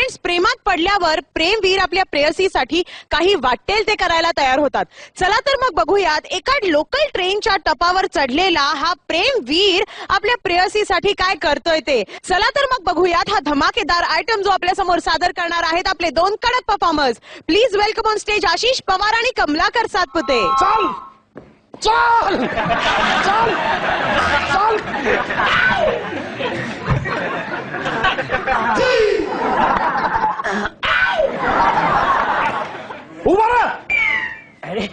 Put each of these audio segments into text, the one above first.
Friends, प्रेमात पडल्यावर प्रेमवीर आपल्या प्रेयसीसाठी काही वाटेल ते करायला तयार होतात. चला तर मग बघूयात एका लोकल ट्रेनच्या टपावर चढलेला हा प्रेमवीर आपल्या प्रेयसीसाठी काय करतोय ते. चला तर मग बघूयात हा धमाकेदार आयटम जो आपल्या समोर सादर करणार आहेत आपले दोन कडक performers. Please welcome on stage Ashish Pawar आणि कमलाकर सातपुते. चल चल चल चल उभा रहा. अरे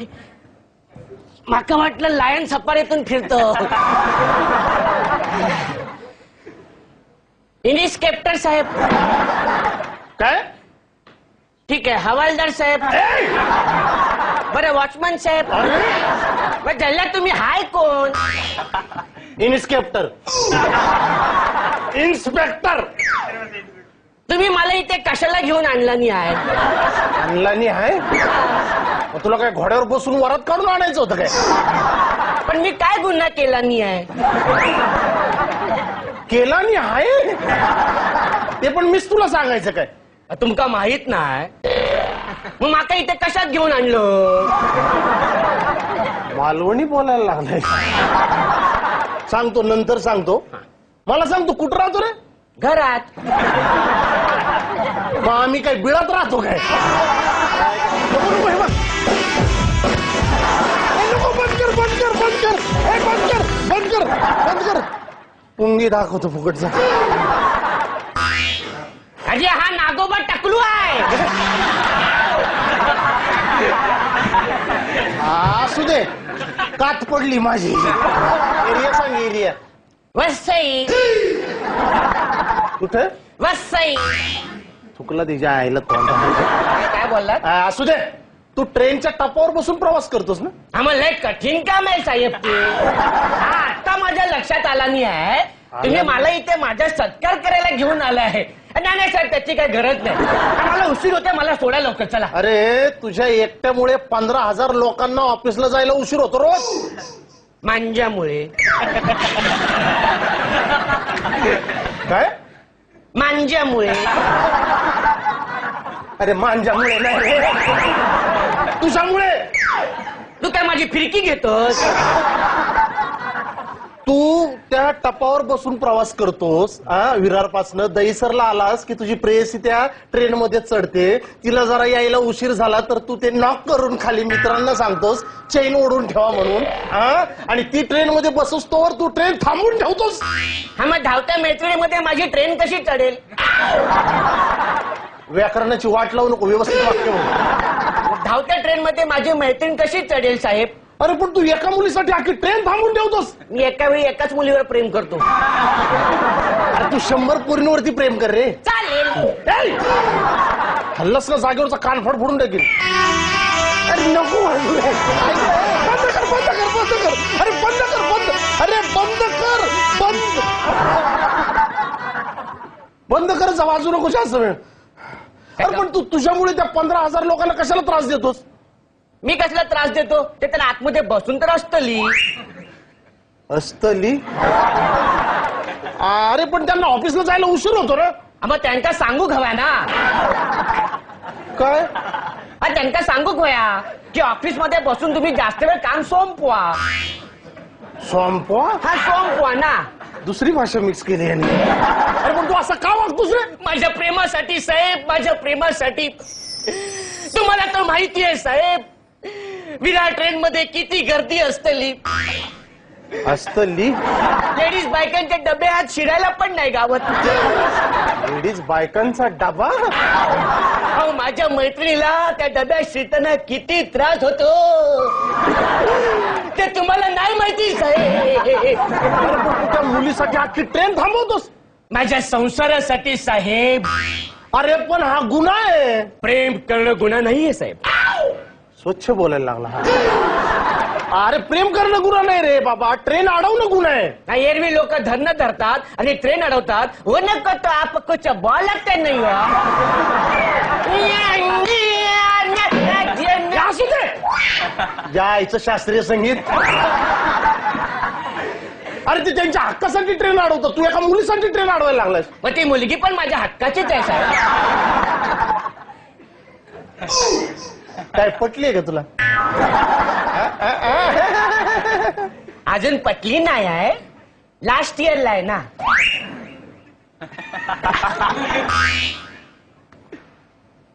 माका वाटलं लायन सफारीतून फिरतो. इन्स्पेक्टर साहेब. काय? ठीक आहे. हवालदार साहेब. बरं वॉचमन साहेब. जल्ला तुम्ही हाय कोण? इन्स्पेक्टर. इन्स्पेक्टर. तुम्ही मला इथे कशाला घेऊन आणला नाही आहे? आणला नाही आहे? मग तुला काय घोड्यावर बसून वरात काढून आणायचं होतं काय? पण मी काय गुन्हा केला नाही आहे? केला नाही आहे ते पण मीच तुला सांगायचं काय? तुमका माहित नाही मग माका इथे कशात घेऊन आणलं? मालवणी बोलायला लागलाय. सांगतो नंतर सांगतो. मला सांग तू कुठं राहतो रे? घरात. मग आम्ही काय बिळात राहतो काय? बंद कर बंद कर बंद कर बंद कर बंद कर बंद कर. पुंगी दाखवतो फुकटचा. अरे हा नागोबा टकलू आहे. असू दे. कात पडली माझी. एरिया सांग एरिया. वसई. कुठे? वसई. चुकला तिच्या आईला तोंड. काय बोललात? असू दे. तू ट्रेनच्या टपावर बसून प्रवास करतोस ना? आम्हाला लय कठीण काम आहे साहेब ते. हा आता माझ्या लक्षात आला नाही आहे. तुम्ही मला इथे माझा सत्कार करायला घेऊन आला आहे. नाही नाही सर त्याची काही गरज नाही. मला उशीर होते. मला सोडा लवकर चला. अरे तुझ्या एकट्यामुळे 15,000 लोकांना ऑफिसला जायला उशीर होतो रोज. मांज्यामुळे. काय? मांज्यामुळे. अरे मांजामुळे नाही रे. तुझ्यामुळे. तू काय माझी फिरकी घेतोस? तू त्या टपावर बसून प्रवास करतोस. विरारपासनं दहीसरला आलास की तुझी प्रेयसी त्या ट्रेन मध्ये चढते. तिला जरा यायला उशीर झाला तर तू ते नॉक करून खाली मित्रांना सांगतोस चेन ओढून ठेवा म्हणून. आणि ती ट्रेन मध्ये बसोस तोवर तू ट्रेन थांबून ठेवतोस. हा मग धावत्या मैत्रिणीमध्ये माझी ट्रेन कशी चढेल? व्याकरणाची वाट लावू नको. व्यवस्थित वाक्य बोल. धावत्या ट्रेन मध्ये माझी मैत्रीण कशी चढेल साहेब? अरे पण तू एका मुलीसाठी आखी ट्रेन थांबून ठेवतोस. मी एका वेळी एकाच मुलीवर प्रेम करतो. अरे तू 100 पोरींवरती प्रेम कर रे. चालेल. हल्लस ना जागेवरचा कान फोडून टाकेल. अरे नको. बंद कर बंद कर बंद कर. अरे बंद कर बंद. अरे बंद कर बंद. बंद कर. वाजू नको जास्त वेळ. अरे पण तू तुझ्यामुळे त्या 15,000 लोकांना कशाला त्रास देतोस? मी कसला त्रास देतो? ते त्याला आतमध्ये बसून तर असतली. असतली? अरे पण त्यांना ऑफिसला जायला उशीर होतो ना. मग त्यांना सांगू हव्या ना. काय? त्यांना सांगू हव्या की ऑफिस मध्ये बसून तुम्ही जास्त वेळ काम सोंपवा. सोंपवा? हा सोंपवा ना. दुसरी भाषा मिक्स केली यांनी. अरे पण तू असं का वागतोस रे? माझ्या प्रेमासाठी साहेब. माझ्या प्रेमासाठी. तुम्हाला तर माहिती आहे साहेब विरार ट्रेन मध्ये किती गर्दी असतली. असतली? लेडीज बायकांचे डबे आज शिरायला पण नाही गावात. लेडीज बायकांचा डबा? अहो माझ्या मैत्रिणीला त्या डब्यात शिरताना किती त्रास होतो ते तुम्हाला नाही माहिती साहेब. त्या मुलीसाठी आखी ट्रेन थांबवतोस? माझ्या संसारासाठी साहेब. अरे पण हा गुन्हा आहे. प्रेम करणं गुन्हा नाहीये साहेब. स्वच्छ बोलायला लागला. अरे प्रेम करणं गुन्हा नाही रे बाबा. ट्रेन अडवणं गुन्हा आहे. एरवी लोक धरणं धरतात आणि ट्रेन अडवतात. हो नको तो आप कुछ बोलते नाही. असू दे. जायचं शास्त्रीय संगीत. अरे ते त्यांच्या हक्कासाठी ट्रेन अडवतात. तू एका मुलीसाठी ट्रेन अडवायला लागलास. मग ती मुलगी पण माझ्या हक्काचीच आहे साहेब. काय पटली का तुला? अजून पटली नाही आहे, लास्ट इयरला आहे ना.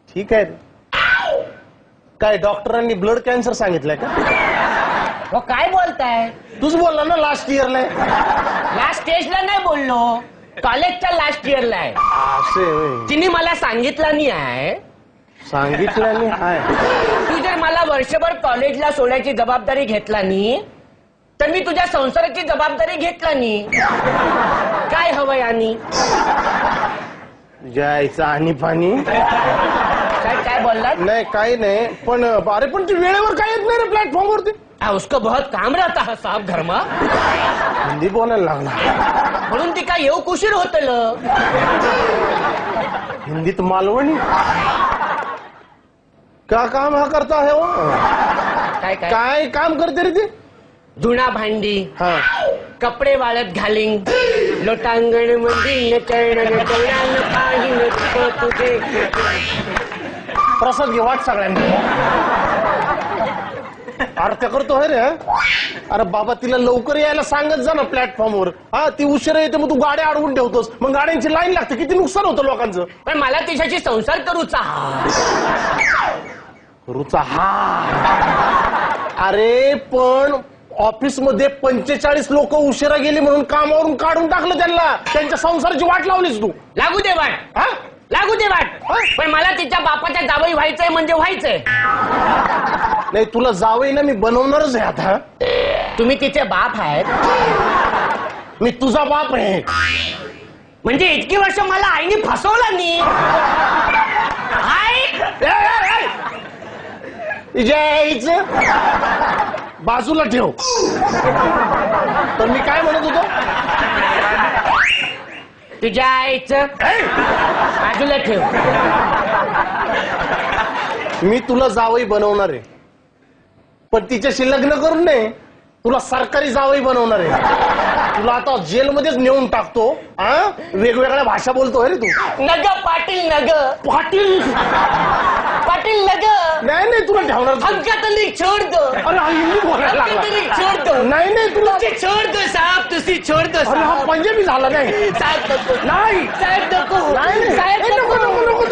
ठीक आहे. काय डॉक्टरांनी ब्लड कॅन्सर सांगितलंय का? हो काय बोलताय? तूच बोलला ना लास्ट इयरला आहे. लास्ट स्टेजला नाही बोललो, कॉलेजच्या लास्ट इयरला आहे. असे होय. तिने मला सांगितलं नाही आहे. सांगितलं नाही हाय. तू जर मला वर्षभर कॉलेजला सोडायची जबाबदारी घेतला नाही तर मी तुझ्या संसाराची जबाबदारी घेतला नाही. काय हवंय आणि जायचं आणि पाणी काय काय बोललात? नाही काही नाही. पण अरे पण ती वेळेवर काय येत नाही रे प्लॅटफॉर्म वरती. उसको बहुत काम रहता है साहब घर में. हिंदी बोलायला लागला. म्हणून ती काय येऊ उशीर होतल. हिंदीत मालवणी. का काम हा करता है वो? काय काय काय काम करते रे ती? धुणा भांडी, हा कपडे वाळत घालिंग, लोटांगण मध्ये तुझे. प्रसाद घे वाट सगळ्यांनी. आरत्या करतो है रे. अरे बाबा तिला लवकर यायला सांगत जा ना प्लॅटफॉर्म वर. हा ती उशिरा येते मग तू गाड्या अडवून ठेवतोस, मग गाड्यांची लाईन लागते, किती नुकसान होतं लोकांचं. पण मला तिच्याशी संसार करूचा. रुचा हा. अरे पण ऑफिस मध्ये 45 लोक उशिरा गेली म्हणून कामावरून काढून टाकलं त्यांना. त्यांच्या संसाराची वाट लावलीस तू. लागू दे वाट, हा लागू दे वाट. पण मला तिच्या बापाच्या जावई व्हायचंय म्हणजे व्हायचंय. नाही तुला जावई ना मी बनवणारच आहे आता. तुम्ही तिचे बाप आहेत. मी तुझा बाप आहे. म्हणजे इतकी वर्ष मला आईने फसवलं नाही. जायचं बाजूला ठेव. तर मी काय म्हणत होतो? तुझ्या आईचं बाजूला ठेव. मी तुला जावई बनवणार आहे, पण तिच्याशी लग्न करून नाही, तुला सरकारी जावई बनवणार आहे. तुला आता जेलमध्येच नेऊन टाकतो. हा वेगवेगळ्या भाषा बोलतोय रे तू. नग पाटील नग पाटील पाटील नग. नाही नाही तुला ठेवणार. हमका तरी छोड़ दो. अरे हा हिंदी बोलायला हमका तरी लागला. छोड़ दो. नाही नाही तुला. तुझे छोड़ दो साहब, तुझी छोड़ दो अरे हा साहब. पंजाबी झाला नाही. साहेब नको. नाही साहेब नको. नाही साहेब नको नको. नको नको